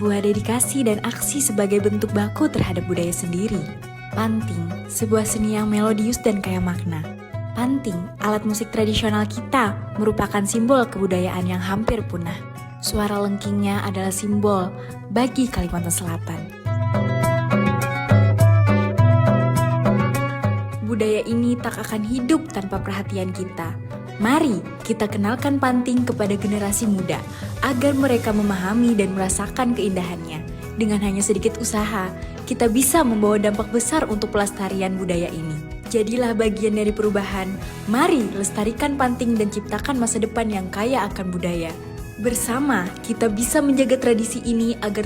sebuah dedikasi dan aksi sebagai bentuk baku terhadap budaya sendiri. Panting, sebuah seni yang melodius dan kaya makna. Panting, alat musik tradisional kita, merupakan simbol kebudayaan yang hampir punah. Suara lengkingnya adalah simbol bagi Kalimantan Selatan. Budaya ini tak akan hidup tanpa perhatian kita. Mari kita kenalkan panting kepada generasi muda agar mereka memahami dan merasakan keindahannya. Dengan hanya sedikit usaha, kita bisa membawa dampak besar untuk pelestarian budaya ini. Jadilah bagian dari perubahan. Mari lestarikan panting dan ciptakan masa depan yang kaya akan budaya. Bersama, kita bisa menjaga tradisi ini agar